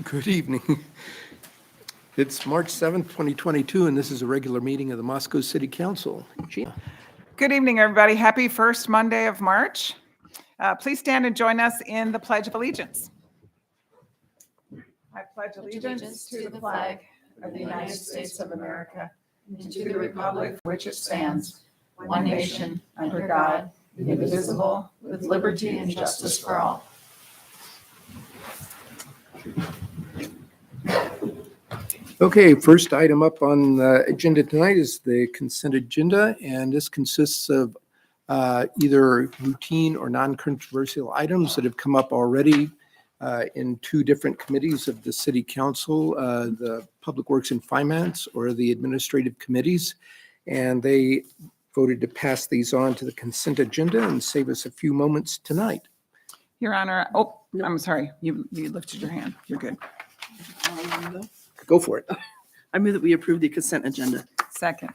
Good evening. It's March 7th, 2022, and this is a regular meeting of the Moscow City Council. Gina. Good evening, everybody. Happy first Monday of March. Please stand and join us in the Pledge of Allegiance. I pledge allegiance to the flag of the United States of America and to the republic for which it stands, one nation, under God, indivisible, with liberty and justice for all. Okay, first item up on the agenda tonight is the consent agenda, and this consists of either routine or non-controversial items that have come up already in two different committees of the City Council, the Public Works and Finance or the Administrative Committees, and they voted to pass these on to the consent agenda and save us a few moments tonight. Your Honor, I'm sorry, you lifted your hand. You're good. Go for it. I move that we approve the consent agenda. Second.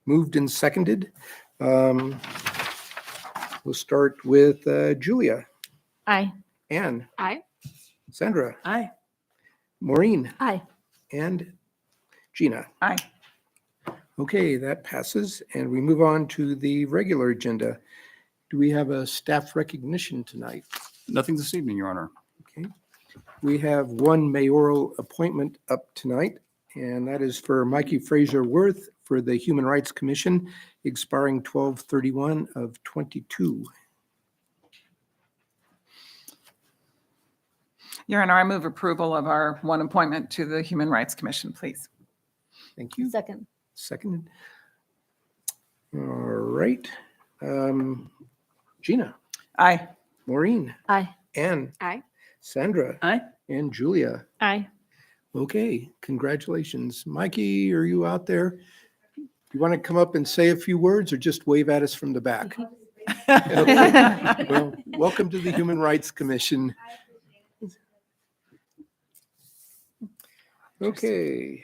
Moved and seconded. We'll start with Julia. Aye. Anne. Aye. Sandra. Aye. Maureen. Aye. And Gina. Aye. Okay, that passes. And we move on to the regular agenda. Do we have a staff recognition tonight? Nothing this evening, Your Honor. Okay. We have one mayoral appointment up tonight, and that is for Mikey Fraser-Worth for the Human Rights Commission, expiring 12/31 of 22. Your Honor, I move approval of our one appointment to the Human Rights Commission, please. Thank you. Second. Seconded. All right. Gina. Aye. Maureen. Aye. Anne. Aye. Sandra. Aye. And Julia. Aye. Okay, congratulations. Mikey, are you out there? Do you want to come up and say a few words or just wave at us from the back? Okay. Well, welcome to the Human Rights Commission. Okay,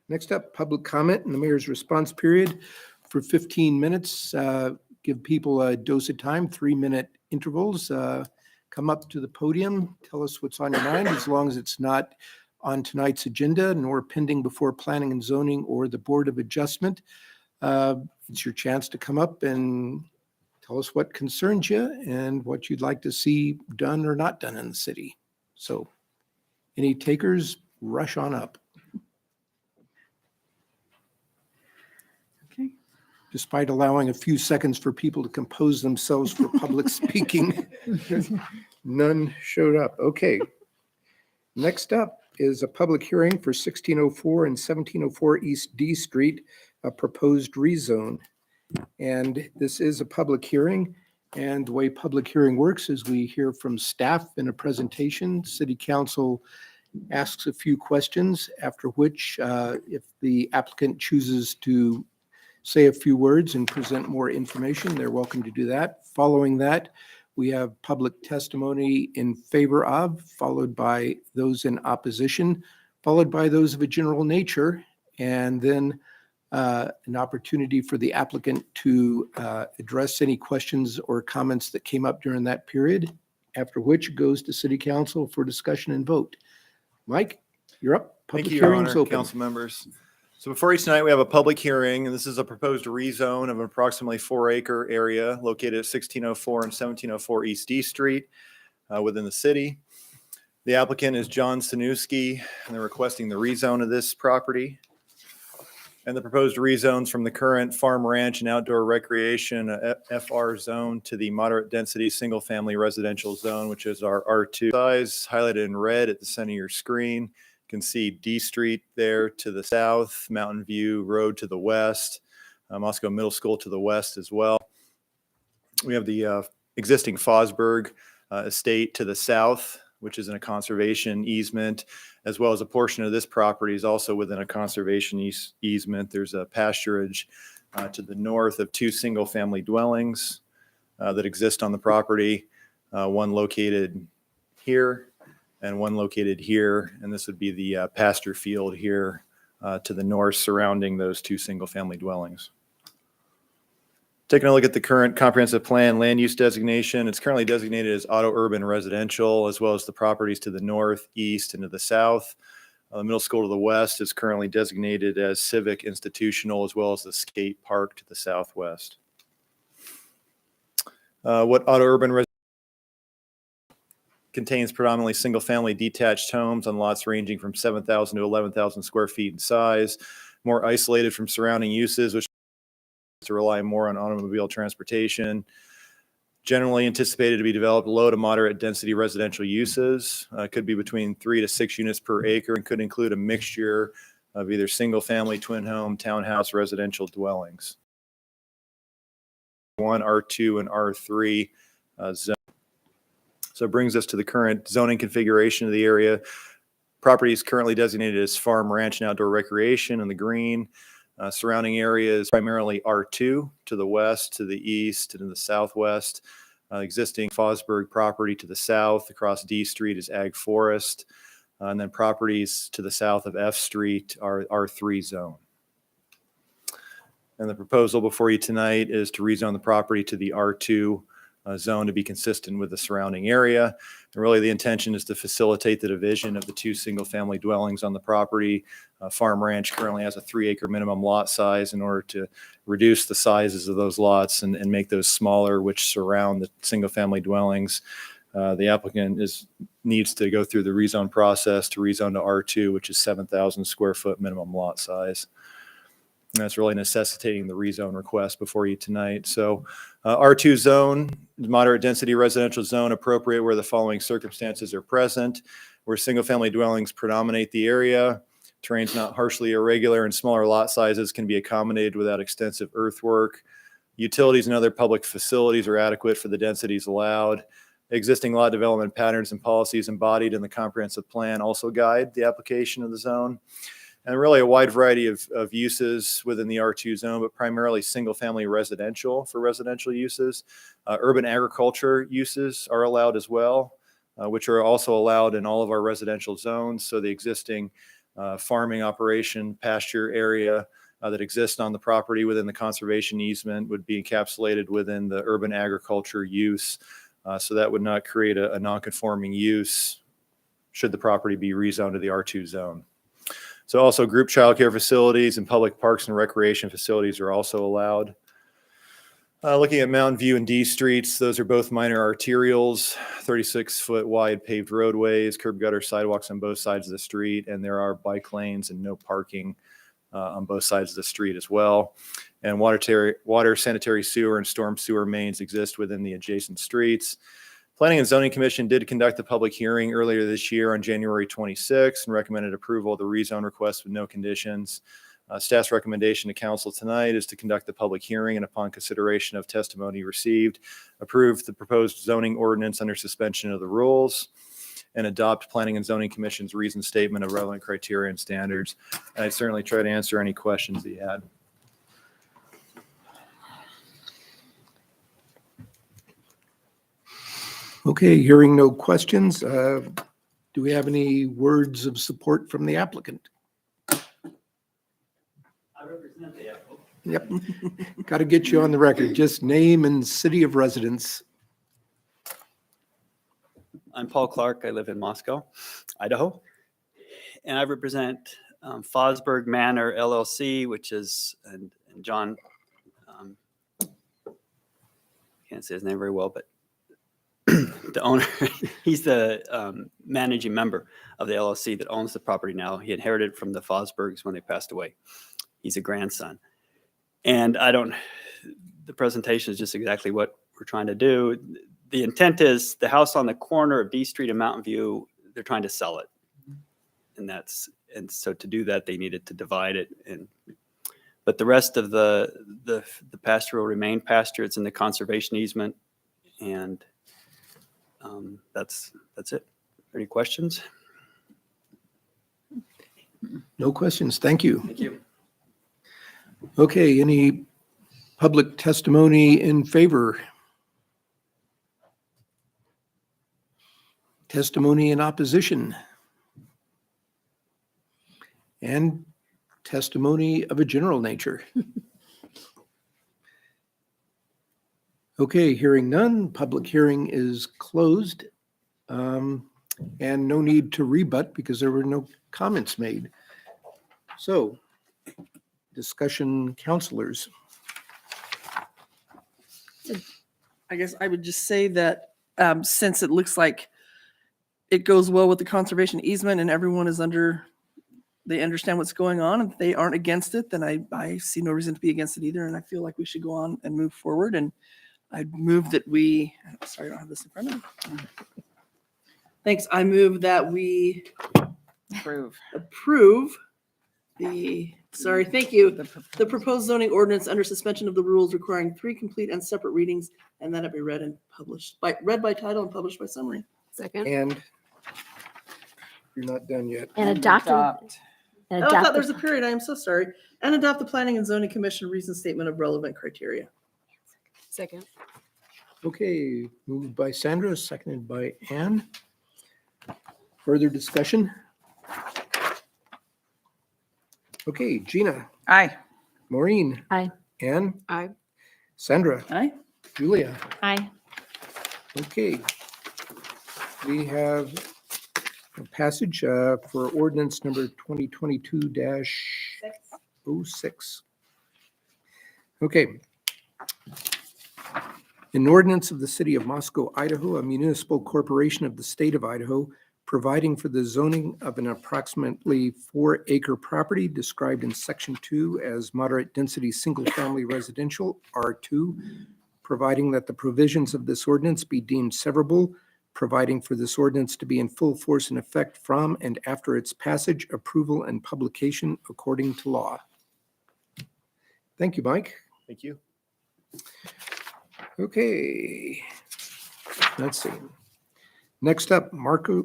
next up, public comment in the mayor's response period for 15 minutes. Give people a dose of time, 3-minute intervals. Come up to the podium, tell us what's on your mind, as long as it's not on tonight's agenda nor pending before Planning and Zoning or the Board of Adjustment. It's your chance to come up and tell us what concerns you and what you'd like to see done or not done in the city. So any takers, rush on up. Okay. Despite allowing a few seconds for people to compose themselves for public speaking, none showed up. Okay. Next up is a public hearing for 1604 and 1704 East D Street, a proposed rezone. And this is a public hearing. And the way public hearing works is we hear from staff in a presentation. City Council asks a few questions, after which if the applicant chooses to say a few words and present more information, they're welcome to do that. Following that, we have public testimony in favor of, followed by those in opposition, followed by those of a general nature, and then an opportunity for the applicant to address any questions or comments that came up during that period, after which it goes to City Council for discussion and vote. Mike, you're up. Thank Public you, Your hearing's Honor, open. council members. So before you tonight, we have a public hearing, and this is a proposed rezone of an approximately 4-acre area located at 1604 and 1704 East D Street within the city. The applicant is John Sanuski, and they're requesting the rezone of this property. And the proposed rezones from the current farm, ranch, and outdoor recreation FR zone to the moderate density single-family residential zone, which is our R2 size, highlighted in red at the center of your screen. You can see D Street there to the south, Mountain View Road to the west, Moscow Middle School to the west as well. We have the existing Fosburg estate to the south, which is in a conservation easement, as well as a portion of this property is also within a conservation easement. There's a pasturage to the north of 2 single-family dwellings that exist on the property, one located here and one located here, and this would be the pasture field here to the north surrounding those 2 single-family dwellings. Taking a look at the current comprehensive plan land use designation, it's currently designated as auto urban residential, as well as the properties to the north, east, and to the south. The middle school to the west is currently designated as civic institutional, as well as the skate park to the southwest. What auto urban contains predominantly single-family detached homes on lots ranging from 7,000 to 11,000 square feet in size, more isolated from surrounding uses, which to rely more on automobile transportation. Generally anticipated to be developed low to moderate density residential uses. Could be between 3 to 6 units per acre and could include a mixture of either single-family, twin home, townhouse, residential dwellings. 1, R2, and R3 zone. So it brings us to the current zoning configuration of the area. Property is currently designated as farm, ranch, and outdoor recreation in the green. Surrounding area is primarily R2 to the west, to the east, and in the southwest. Existing Fosburg property to the south across D Street is ag forest. And then properties to the south of F Street are R3 zone. And the proposal before you tonight is to rezone the property to the R2 zone to be consistent with the surrounding area. And really the intention is to facilitate the division of the 2 single-family dwellings on the property. Farm Ranch currently has a 3-acre minimum lot size in order to reduce the sizes of those lots and make those smaller, which surround the single-family dwellings. The applicant needs to go through the rezone process to rezone to R2, which is 7,000 square foot minimum lot size. And that's really necessitating the rezone request before you tonight. So R2 zone, moderate density residential zone, appropriate where the following circumstances are present, where single-family dwellings predominate the area, terrain's not harshly irregular, and smaller lot sizes can be accommodated without extensive earthwork. Utilities and other public facilities are adequate for the densities allowed. Existing lot development patterns and policies embodied in the comprehensive plan also guide the application of the zone. And really a wide variety of uses within the R2 zone, but primarily single-family residential for residential uses. Urban agriculture uses are allowed as well, which are also allowed in all of our residential zones. So the existing farming operation, pasture area that exists on the property within the conservation easement would be encapsulated within the urban agriculture use. So that would not create a non-conforming use should the property be rezoned to the R2 zone. So also group childcare facilities and public parks and recreation facilities are also allowed. Looking at Mountain View and D Streets, those are both minor arterials, 36-foot wide paved roadways, curb gutter sidewalks on both sides of the street, and there are bike lanes and no parking on both sides of the street as well. And water, sanitary sewer, and storm sewer mains exist within the adjacent streets. Planning and Zoning Commission did conduct a public hearing earlier this year on January 26 and recommended approval of the rezone request with no conditions. Staff's recommendation to council tonight is to conduct the public hearing and upon consideration of testimony received, approve the proposed zoning ordinance under suspension of the rules and adopt Planning and Zoning Commission's reason statement of relevant criteria and standards. And I'd certainly try to answer any questions that you had. Okay, hearing no questions, do we have any words of support from the applicant? I represent the applicant. Yep. Got to get you on the record. Just name and city of residence. I'm Paul Clark. I live in Moscow, Idaho. And I represent Fosburg Manor LLC, which is, and John, can't say his name very well, but the owner, he's the managing member of the LLC that owns the property now. He inherited from the Fosburgs when they passed away. He's a grandson. And the presentation is just exactly what we're trying to do. The intent is the house on the corner of D Street and Mountain View, they're trying to sell it. And so to do that, they needed to divide it. But the rest of the pasture will remain pasture. It's in the conservation easement. And that's it. Any questions? No questions. Thank you. Thank you. Okay, any public testimony in favor? Testimony in opposition? And testimony of a general nature? Okay, hearing none, public hearing is closed. And no need to rebut because there were no comments made. So, discussion counselors. I guess I would just say that since it looks like it goes well with the conservation easement and everyone is they understand what's going on and they aren't against it, then I see no reason to be against it either. And I feel like we should go on and move forward. And I'd move that sorry, I don't have this in front of me. Thanks. I move that we approve thank you. The proposed zoning ordinance under suspension of the rules requiring 3 complete and separate readings, and that it be read and published read by title and published by summary. Second. And you're not done yet. And adopt. Oh, I thought there was a period. I am so sorry. And adopt the Planning and Zoning Commission reason statement of relevant criteria. Second. Okay, moved by Sandra, seconded by Ann. Further discussion? Okay, Gina, Aye. Maureen. Aye. Ann, Aye. Sandra, Aye. Julia. Aye. Okay. We have a passage for ordinance number 2022-06. Okay. An ordinance of the city of Moscow, Idaho, a municipal corporation of the state of Idaho, providing for the zoning of an approximately 4-acre property described in section 2 as moderate density single-family residential, R2, providing that the provisions of this ordinance be deemed severable, providing for this ordinance to be in full force and effect from and after its passage, approval, and publication according to law. Thank you, Mike. Thank you. Okay. Let's see. Next up, Moscow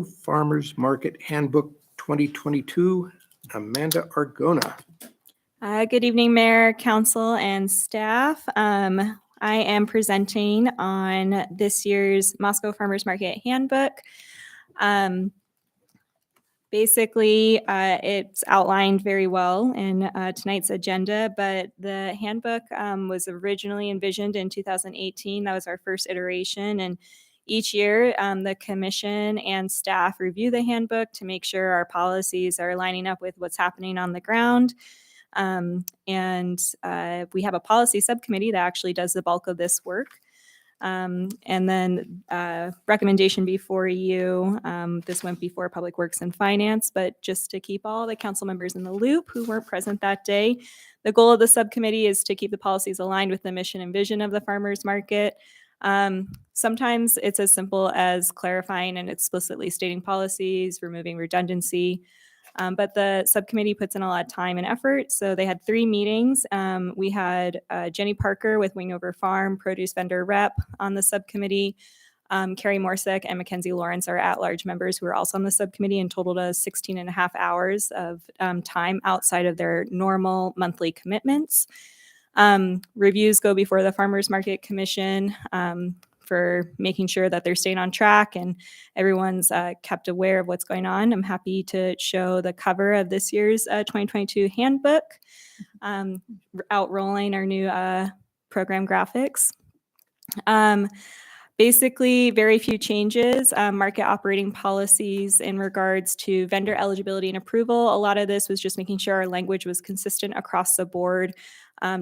Farmers Market Handbook 2022, Amanda Argona. Good evening, Mayor, Council, and staff. I am presenting on this year's Moscow Farmers Market Handbook. Basically, it's outlined very well in tonight's agenda, but the handbook was originally envisioned in 2018. That was our first iteration, and each year, the commission and staff review the handbook to make sure our policies are lining up with what's happening on the ground. And we have a policy subcommittee that actually does the bulk of this work. And then recommendation before you, this went before Public Works and Finance, but just to keep all the council members in the loop who weren't present that day, the goal of the subcommittee is to keep the policies aligned with the mission and vision of the farmers market. Sometimes it's as simple as clarifying and explicitly stating policies, removing redundancy. But the subcommittee puts in a lot of time and effort. So they had 3 meetings. We had Jenny Parker with Wingover Farm, produce vendor rep on the subcommittee. Carrie Morsick and Mackenzie Lawrence are at-large members who are also on the subcommittee and totaled us 16 and a half hours of time outside of their normal monthly commitments. Reviews go before the Farmers Market Commission for making sure that they're staying on track and everyone's kept aware of what's going on. I'm happy to show the cover of this year's 2022 handbook, outrolling our new program graphics. Basically, very few changes, market operating policies in regards to vendor eligibility and approval. A lot of this was just making sure our language was consistent across the board,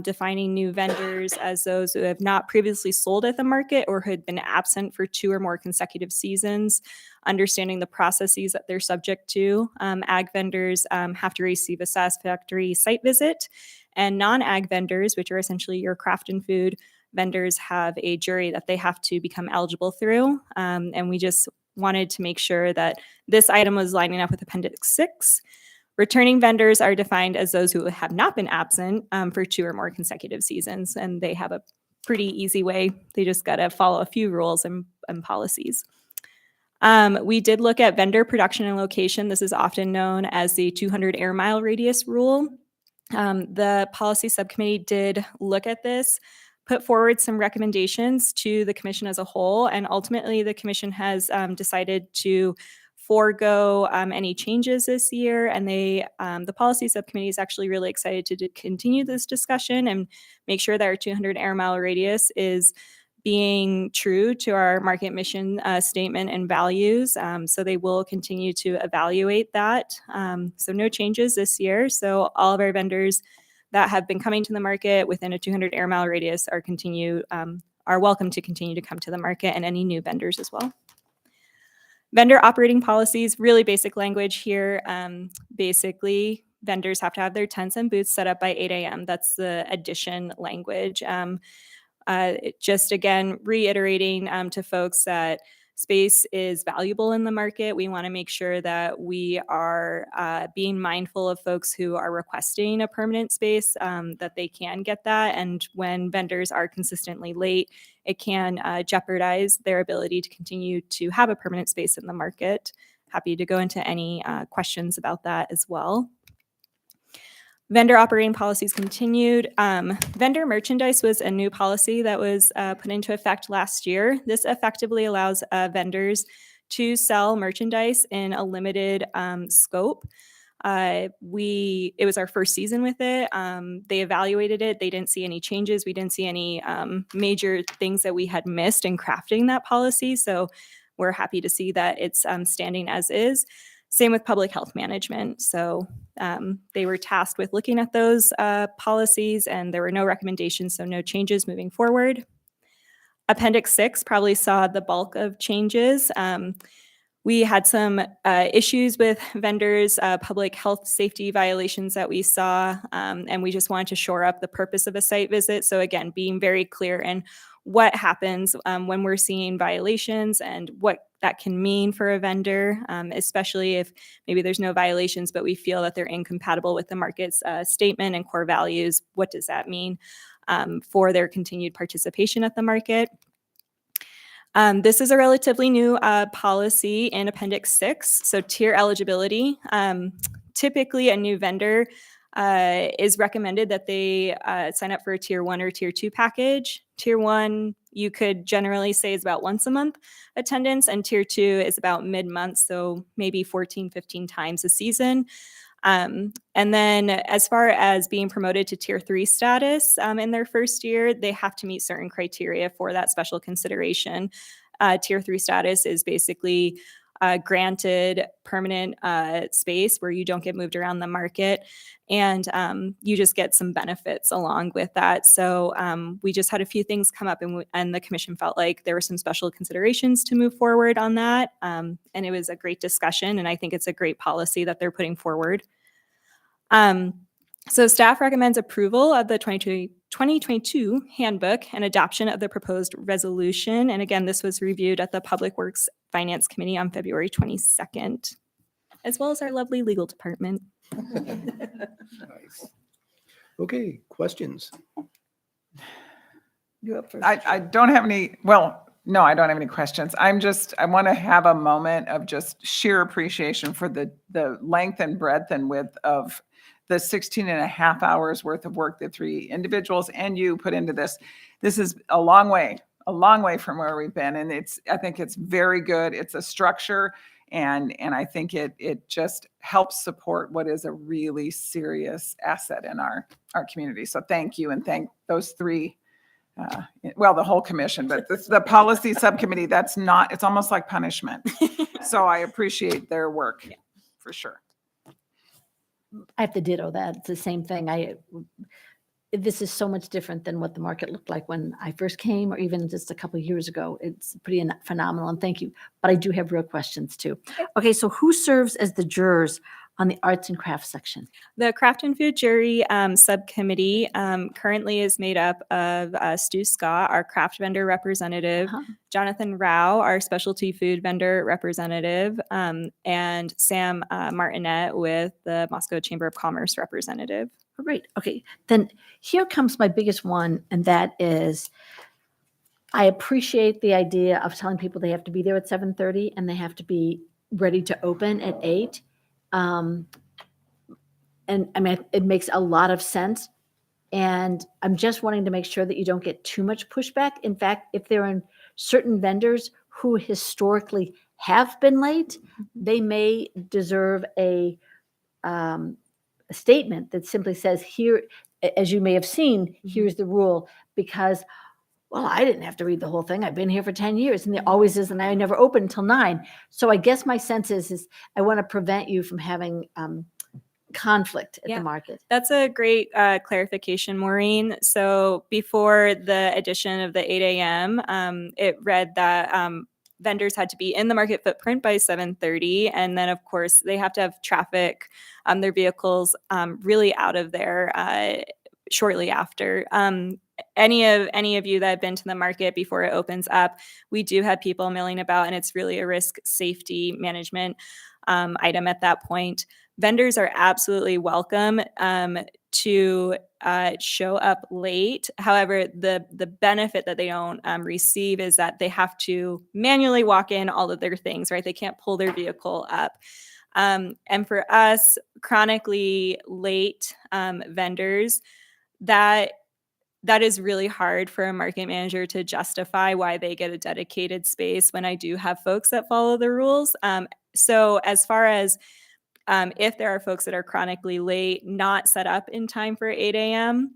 defining new vendors as those who have not previously sold at the market or had been absent for 2 or more consecutive seasons, understanding the processes that they're subject to. Ag vendors have to receive a satisfactory site visit, and non-ag vendors, which are essentially your craft and food vendors, have a jury that they have to become eligible through. And we just wanted to make sure that this item was lining up with Appendix 6. Returning vendors are defined as those who have not been absent for 2 or more consecutive seasons, and they have a pretty easy way. They just got to follow a few rules and policies. We did look at vendor production and location. This is often known as the 200 air mile radius rule. The policy subcommittee did look at this, put forward some recommendations to the commission as a whole, and ultimately the commission has decided to forego any changes this year. And the policy subcommittee is actually really excited to continue this discussion and make sure that our 200 air mile radius is being true to our market mission statement and values. So they will continue to evaluate that. So no changes this year. So all of our vendors that have been coming to the market within a 200 air mile radius are welcome to continue to come to the market, and any new vendors as well. Vendor operating policies, really basic language here. Basically, vendors have to have their tents and booths set up by 8 a.m. That's the addition language. Just again, reiterating to folks that space is valuable in the market. We want to make sure that we are being mindful of folks who are requesting a permanent space, that they can get that. And when vendors are consistently late, it can jeopardize their ability to continue to have a permanent space in the market. Happy to go into any questions about that as well. Vendor operating policies continued. Vendor merchandise was a new policy that was put into effect last year. This effectively allows vendors to sell merchandise in a limited scope. It was our first season with it. They evaluated it. They didn't see any changes. We didn't see any major things that we had missed in crafting that policy. So we're happy to see that it's standing as is. Same with public health management. So they were tasked with looking at those policies, and there were no recommendations, so no changes moving forward. Appendix 6 probably saw the bulk of changes. We had some issues with vendors, public health safety violations that we saw, and we just wanted to shore up the purpose of a site visit. So again, being very clear in what happens when we're seeing violations and what that can mean for a vendor, especially if maybe there's no violations, but we feel that they're incompatible with the market's statement and core values. What does that mean for their continued participation at the market? This is a relatively new policy in Appendix 6, so tier eligibility. Typically, a new vendor is recommended that they sign up for a Tier 1 or Tier 2 package. Tier 1, you could generally say is about once a month attendance, and Tier 2 is about mid-month, so maybe 14, 15 times a season. And then as far as being promoted to Tier 3 status in their first year, they have to meet certain criteria for that special consideration. Tier 3 status is basically granted permanent space where you don't get moved around the market, and you just get some benefits along with that. So we just had a few things come up, and the commission felt like there were some special considerations to move forward on that. And it was a great discussion, and I think it's a great policy that they're putting forward. So staff recommends approval of the 2022 handbook and adoption of the proposed resolution. And again, this was reviewed at the Public Works Finance Committee on February 22nd, as well as our lovely legal department. Nice. Okay, questions? You up first? I don't have any, well, no, I don't have any questions. I want to have a moment of just sheer appreciation for the length and breadth and width of the 16 and a half hours worth of work that three individuals and you put into this. This is a long way from where we've been. And I think it's very good. It's a structure, and I think it just helps support what is a really serious asset in our community. So thank you, and thank those three, the whole commission, but the policy subcommittee, it's almost like punishment. So I appreciate their work, for sure. I have to ditto that. It's the same thing. This is so much different than what the market looked like when I first came, or even just a couple of years ago. It's pretty phenomenal, and thank you. But I do have real questions too. Okay, so who serves as the jurors on the arts and crafts section? The Craft and Food Jury subcommittee currently is made up of Stu Scott, our craft vendor representative, Jonathan Rao, our specialty food vendor representative, and Sam Martinet with the Moscow Chamber of Commerce representative. Oh, great. Okay, then here comes my biggest one, and that is, I appreciate the idea of telling people they have to be there at 7:30 and they have to be ready to open at 8. And I mean, it makes a lot of sense. And I'm just wanting to make sure that you don't get too much pushback. In fact, if there are certain vendors who historically have been late, they may deserve a statement that simply says, here, as you may have seen, here's the rule, because, well, I didn't have to read the whole thing. I've been here for 10 years and there always is, and I never open until 9. So I guess my sense is I want to prevent you from having conflict at Yeah. the market. That's a great clarification, Maureen. So before the addition of the 8 a.m., it read that vendors had to be in the market footprint by 7:30, and then of course they have to have traffic, their vehicles really out of there shortly after. Any of you that have been to the market before it opens up, we do have people milling about, and it's really a risk safety management item at that point. Vendors are absolutely welcome to show up late. However, the benefit that they don't receive is that they have to manually walk in all of their things, right? They can't pull their vehicle up. And for us, chronically late vendors, that is really hard for a market manager to justify why they get a dedicated space when I do have folks that follow the rules. So as far as if there are folks that are chronically late, not set up in time for 8 a.m.,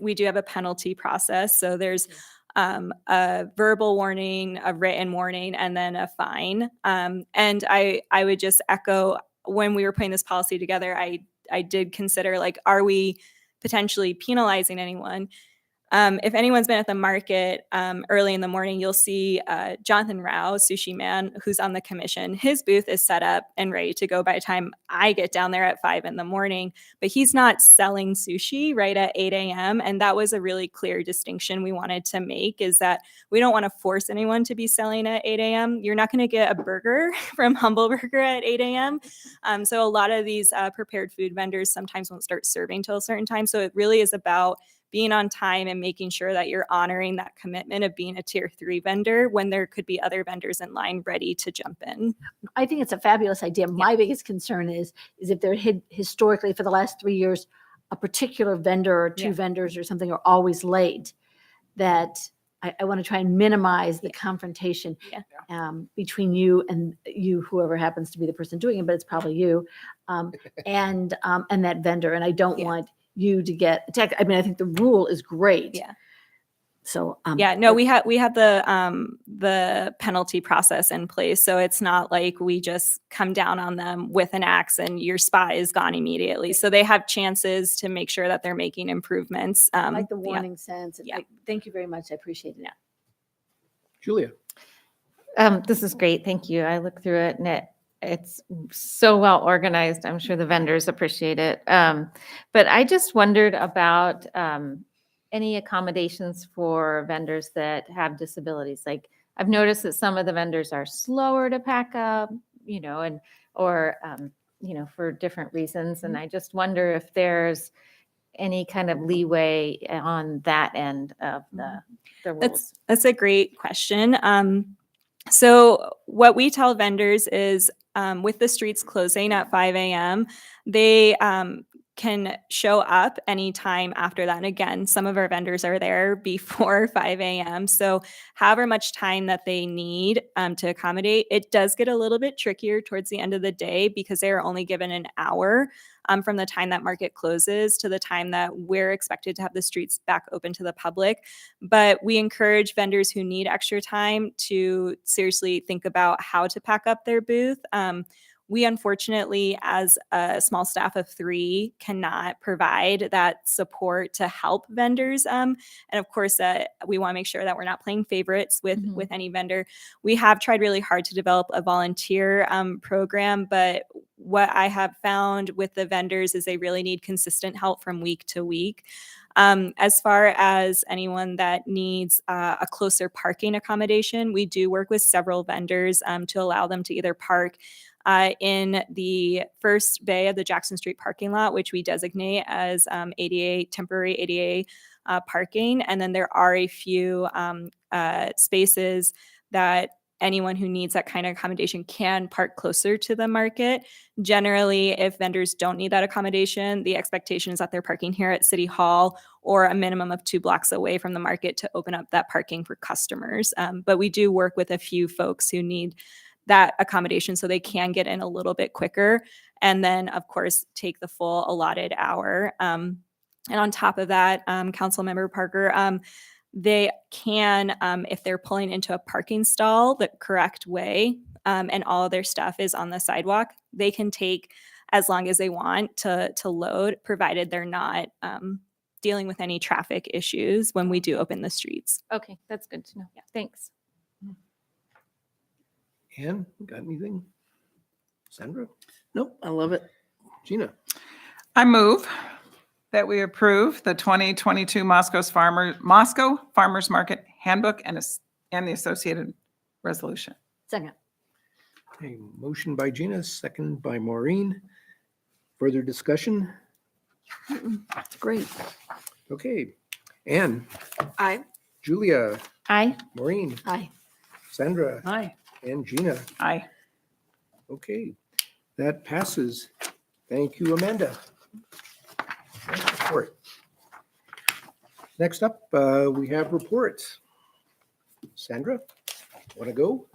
we do have a penalty process. So there's a verbal warning, a written warning, and then a fine. And I would just echo, when we were putting this policy together, I did consider, like, are we potentially penalizing anyone? If anyone's been at the market early in the morning, you'll see Jonathan Rao, Sushi Man, who's on the commission. His booth is set up and ready to go by the time I get down there at 5 in the morning, but he's not selling sushi right at 8 a.m. And that was a really clear distinction we wanted to make, is that we don't want to force anyone to be selling at 8 a.m. You're not going to get a burger from Humble Burger at 8 a.m. So a lot of these prepared food vendors sometimes won't start serving till a certain time. So it really is about being on time and making sure that you're honoring that commitment of being a tier 3 vendor when there could be other vendors in line ready to jump in. I think it's a fabulous idea. My biggest concern is if there had historically for the last 3 years, a particular vendor or two vendors or something are always late, that I want to try and minimize the confrontation between you and whoever happens to be the person doing it, but it's probably you, and that vendor. And I don't want you to get attacked. I mean, I think the rule is great. Yeah. So we have the penalty process in place, so it's not like we just come down on them with an axe and your spot is gone immediately. So they have chances to make sure that they're making improvements. I like the warning sense. Thank you very much. I appreciate it. Julia. This is great. Thank you. I looked through it and it's so well organized. I'm sure the vendors appreciate it. But I just wondered about any accommodations for vendors that have disabilities. Like, I've noticed that some of the vendors are slower to pack up, or for different reasons. And I just wonder if there's any kind of leeway on that end of the rules. That's a great question. So what we tell vendors is, with the streets closing at 5 a.m., they can show up anytime after that. And again, some of our vendors are there before 5 a.m. So however much time that they need to accommodate, it does get a little bit trickier towards the end of the day because they are only given an hour from the time that market closes to the time that we're expected to have the streets back open to the public. But we encourage vendors who need extra time to seriously think about how to pack up their booth. We unfortunately, as a small staff of 3, cannot provide that support to help vendors. And of course, we want to make sure that we're not playing favorites with any vendor. We have tried really hard to develop a volunteer program, but what I have found with the vendors is they really need consistent help from week to week. As far as anyone that needs a closer parking accommodation, we do work with several vendors to allow them to either park in the first bay of the Jackson Street parking lot, which we designate as temporary ADA parking. And then there are a few spaces that anyone who needs that kind of accommodation can park closer to the market. Generally, if vendors don't need that accommodation, the expectation is that they're parking here at City Hall or a minimum of 2 blocks away from the market to open up that parking for customers. But we do work with a few folks who need that accommodation so they can get in a little bit quicker. And then, of course, take the full allotted hour. And on top of that, Councilmember Parker, they can, if they're pulling into a parking stall the correct way, and all of their stuff is on the sidewalk, they can take as long as they want to load, provided they're not dealing with any traffic issues when we do open the streets. Okay, that's good to know. Thanks. Ann, got anything? Sandra? Nope, I love it. Gina? I move that we approve the 2022 Moscow Farmers Market Handbook and the associated resolution. Second. A motion by Gina, second by Maureen. Further discussion? It's great. Okay. Ann? Aye. Julia? Aye. Maureen? Aye. Sandra? Hi. And Gina? Aye. Okay, that passes. Thank you, Amanda. Nice report. Next up, we have reports. Sandra, want to go?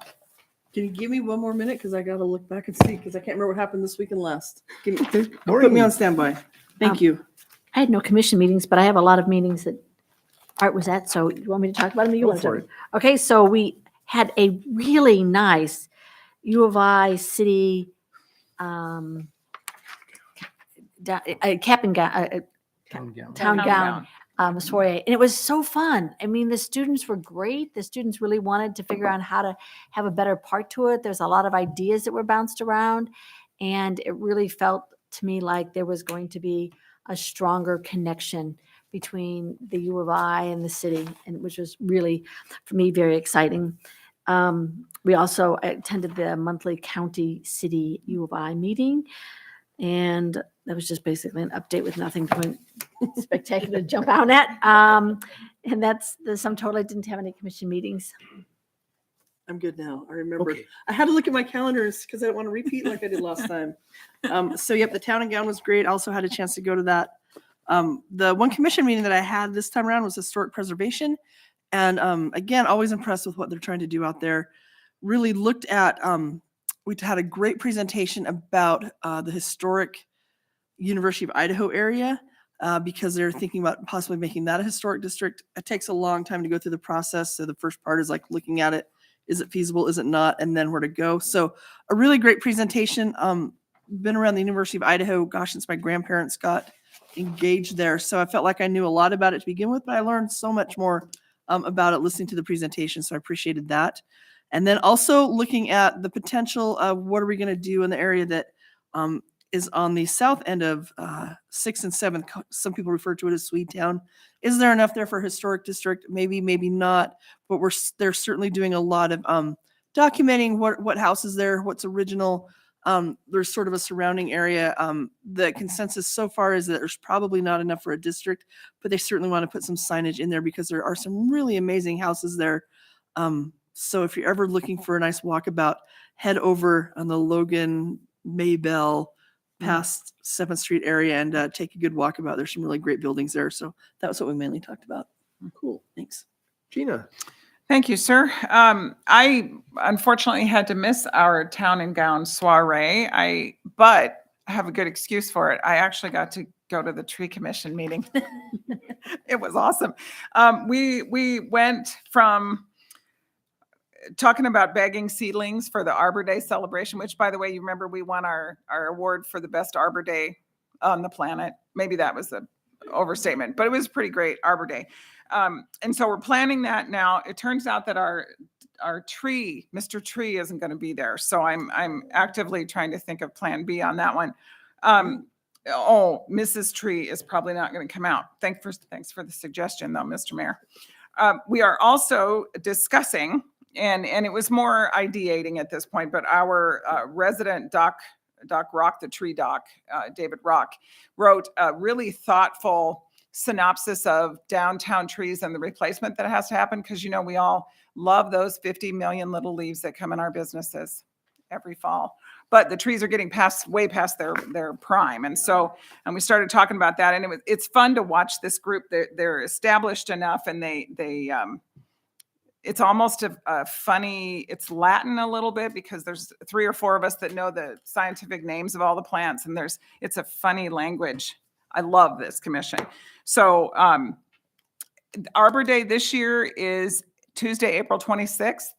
Can you give me one more minute? Because I got to look back and see, because I can't remember what happened this week and last. Give me, put me Maureen. on standby. Thank you. I had no commission meetings, but I have a lot of meetings that Art was at. So you want me to talk about them? Or you Go want to for talk? it. Okay, so we had a really nice U of I city cap and gown, Town gown. town gown soiree. And it was so fun. I mean, the students were great. The students really wanted to figure out how to have a better part to it. There's a lot of ideas that were bounced around. And it really felt to me like there was going to be a stronger connection between the U of I and the city, and which was really, for me, very exciting. We also attended the monthly county city U of I meeting. And that was just basically an update with nothing going spectacular to jump out at. And that's the sum total. I didn't have any commission meetings. I'm good now. I remember. Okay. I had to look at my calendars because I don't want to repeat like I did last time. So yep, the town and gown was great. I also had a chance to go to that. The one commission meeting that I had this time around was historic preservation. And again, always impressed with what they're trying to do out there. Really looked at, we had a great presentation about the historic University of Idaho area because they're thinking about possibly making that a historic district. It takes a long time to go through the process. So the first part is like looking at it. Is it feasible? Is it not? And then where to go. So a really great presentation. Been around the University of Idaho, gosh, since my grandparents got engaged there. So I felt like I knew a lot about it to begin with, but I learned so much more about it listening to the presentation. So I appreciated that. And then also looking at the potential of what are we going to do in the area that is on the south end of 6th and 7th. Some people refer to it as Swedetown. Is there enough there for a historic district? Maybe, maybe not. But they're certainly doing a lot of documenting what house is there, what's original. There's sort of a surrounding area. The consensus so far is that there's probably not enough for a district, but they certainly want to put some signage in there because there are some really amazing houses there. So if you're ever looking for a nice walkabout, head over on the Logan, Maybell, past 7th Street area and take a good walkabout. There's some really great buildings there. So that was what we mainly talked about. Cool. Thanks. Gina? Thank you, sir. I unfortunately had to miss our town and gown soiree. But I have a good excuse for it. I actually got to go to the tree commission meeting. It was awesome. We went from talking about bagging seedlings for the Arbor Day celebration, which, by the way, you remember we won our award for the best Arbor Day on the planet. Maybe that was an overstatement, but it was pretty great Arbor Day. And so we're planning that now. It turns out that our tree, Mr. Tree, isn't going to be there. So I'm actively trying to think of plan B on that one. Mrs. Tree is probably not going to come out. Thanks for the suggestion, though, Mr. Mayor. We are also discussing, and it was more ideating at this point, but our resident Doc Rock, the tree doc, David Rock, wrote a really thoughtful synopsis of downtown trees and the replacement that has to happen, because we all love those 50 million little leaves that come in our businesses every fall. But the trees are getting way past their prime. And we started talking about that, and it's fun to watch this group. They're established enough, and it's almost a funny, it's Latin a little bit because there's 3 or 4 of us that know the scientific names of all the plants, and it's a funny language. I love this commission. So Arbor Day this year is Tuesday, April 26th.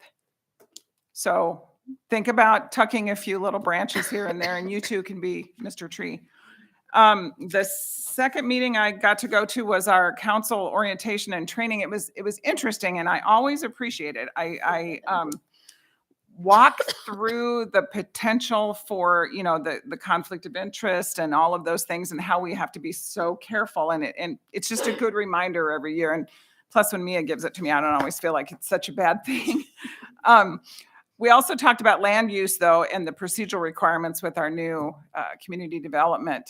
So think about tucking a few little branches here and there, and you too can be Mr. Tree. The second meeting I got to go to was our council orientation and training. It was interesting, and I always appreciate it. I walk through the potential for, the conflict of interest and all of those things, and how we have to be so careful. And it's just a good reminder every year. And plus, when Mia gives it to me, I don't always feel like it's such a bad thing. We also talked about land use, though, and the procedural requirements with our new community development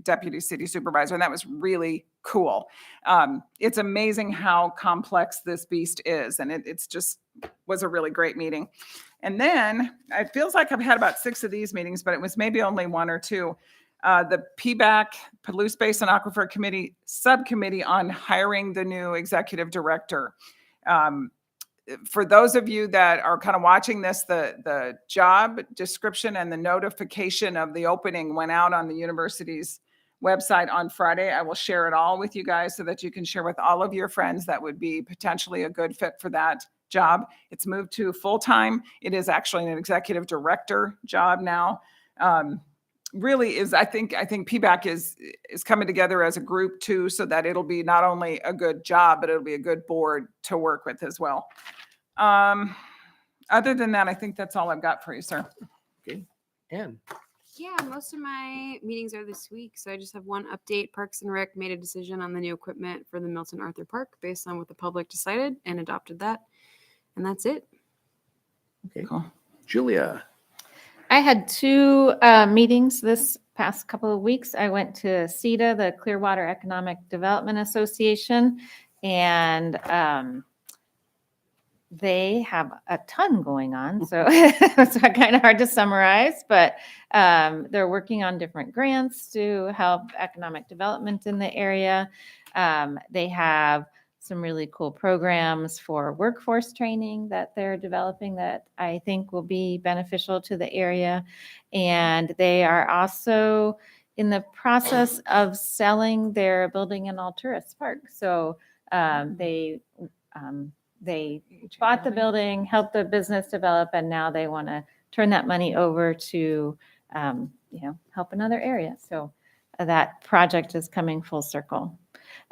deputy city supervisor, and that was really cool. It's amazing how complex this beast is, and it's just was a really great meeting. And then it feels like I've had about 6 of these meetings, but it was maybe only 1 or 2. The PBAC, Palouse Basin Aquifer Committee subcommittee on hiring the new executive director. For those of you that are kind of watching this, the job description and the notification of the opening went out on the university's website on Friday. I will share it all with you guys so that you can share with all of your friends that would be potentially a good fit for that job. It's moved to full-time. It is actually an executive director job now. Really is, I think PBAC is coming together as a group too, so that it'll be not only a good job, but it'll be a good board to work with as well. Other than that, I think that's all I've got for you, sir. Okay. Ann? Yeah, most of my meetings are this week, so I just have one update. Parks and Rec made a decision on the new equipment for the Milton Arthur Park based on what the public decided and adopted that. And that's it. Okay. Cool. Julia? I had 2 meetings this past couple of weeks. I went to CETA, the Clearwater Economic Development Association, and they have a ton going on. So it's kind of hard to summarize, but they're working on different grants to help economic development in the area. They have some really cool programs for workforce training that they're developing that I think will be beneficial to the area. And they are also in the process of selling their building in Alturas Park. So they bought the building, helped the business develop, and now they want to turn that money over to help another area. So that project is coming full circle.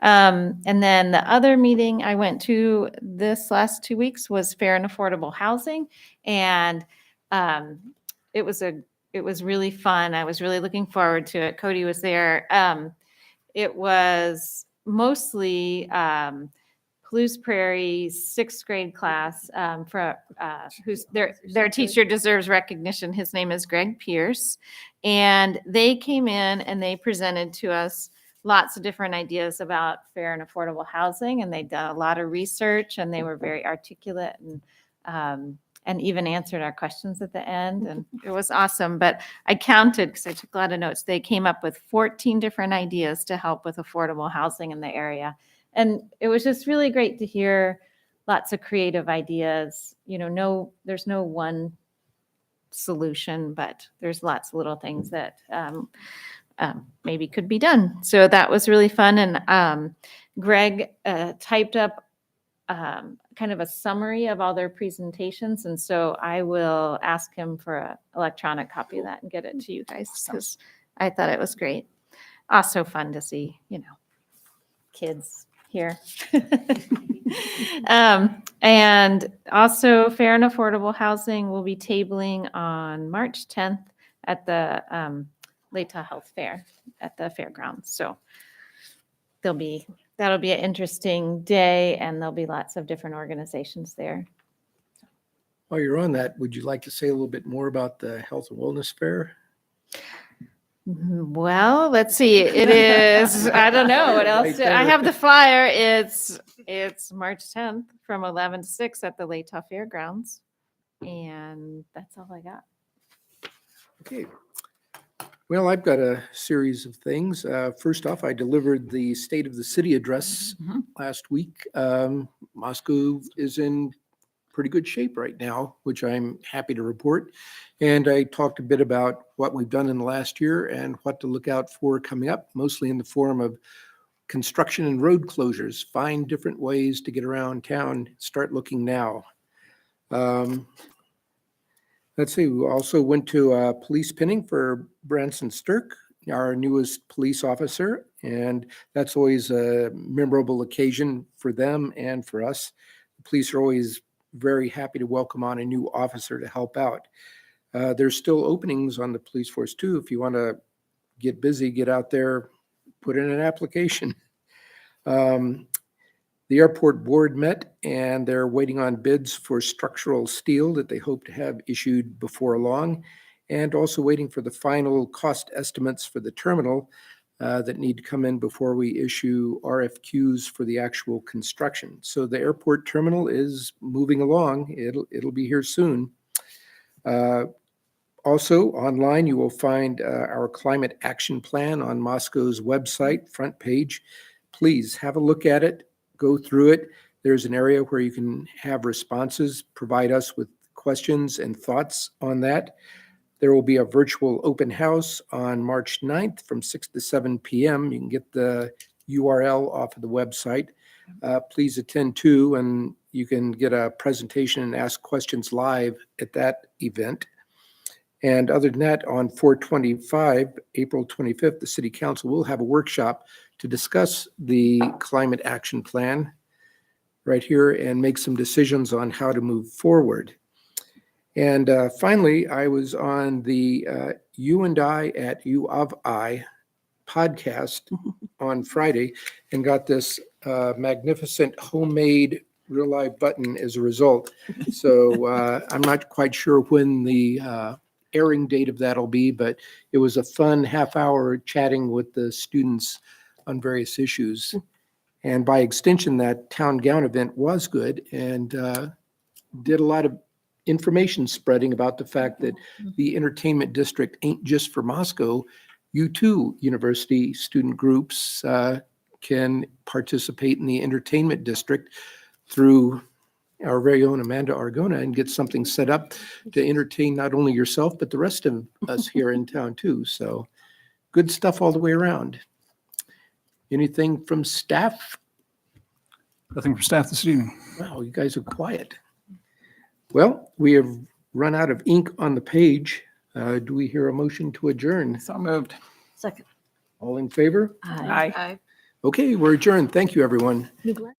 And then the other meeting I went to this last 2 weeks was fair and affordable housing. And it was really fun. I was really looking forward to it. Cody was there. It was mostly Palouse Prairie's 6th grade class who's their teacher deserves recognition. His name is Greg Pierce. And they came in and they presented to us lots of different ideas about fair and affordable housing. And they'd done a lot of research, and they were very articulate and even answered our questions at the end. And it was awesome. But I counted, because I took a lot of notes, they came up with 14 different ideas to help with affordable housing in the area. And it was just really great to hear lots of creative ideas. There's no one solution, but there's lots of little things that maybe could be done. So that was really fun. And Greg typed up kind of a summary of all their presentations. And so I will ask him for an electronic copy of that and get it to you guys, because I thought it was great. Also fun to see, kids here. And also fair and affordable housing will be tabling on March 10th at the Lake Tahoe Health Fair at the fairgrounds. So that'll be an interesting day, and there'll be lots of different organizations there. While you're on that, would you like to say a little bit more about the Health and Wellness Fair? Well, let's see. It is, I don't know what else. Right I there. have the flyer. It's March 10th from 11 to 6 at the Latah Fairgrounds. And that's all I got. Okay. Well, I've got a series of things. First off, I delivered the State of the City address last week. Moscow is in pretty good shape right now, which I'm happy to report. And I talked a bit about what we've done in the last year and what to look out for coming up, mostly in the form of construction and road closures. Find different ways to get around town. Start looking now. Let's see, we also went to police pinning for Branson Stirk, our newest police officer, and that's always a memorable occasion for them and for us. The police are always very happy to welcome on a new officer to help out. There's still openings on the police force too. If you want to get busy, get out there, put in an application. The airport board met and they're waiting on bids for structural steel that they hope to have issued before long, and also waiting for the final cost estimates for the terminal that need to come in before we issue RFQs for the actual construction. So the airport terminal is moving along. It'll be here soon. Also online, you will find our climate action plan on Moscow's website, front page. Please have a look at it. Go through it. There's an area where you can have responses, provide us with questions and thoughts on that. There will be a virtual open house on March 9th from 6 to 7 p.m. You can get the URL off of the website. Please attend too, and you can get a presentation and ask questions live at that event. And other than that, on 4/25, April 25th, the City Council will have a workshop to discuss the climate action plan right here and make some decisions on how to move forward. And finally, I was on the You and I at U of I podcast on Friday and got this magnificent homemade real live button as a result. So I'm not quite sure when the airing date of that'll be, but it was a fun half hour chatting with the students on various issues. And by extension, that town gown event was good and did a lot of information spreading about the fact that the entertainment district ain't just for Moscow. You too, university student groups can participate in the entertainment district through our very own Amanda Argona and get something set up to entertain not only yourself, but the rest of us here in town too. So good stuff all the way around. Anything from staff? Nothing for staff this evening. Wow, you guys are quiet. Well, we have run out of ink on the page. Do we hear a motion to adjourn? So moved. Second. All in favor? Aye. Aye. Aye. Okay, we're adjourned. Thank you, everyone. New Glenn?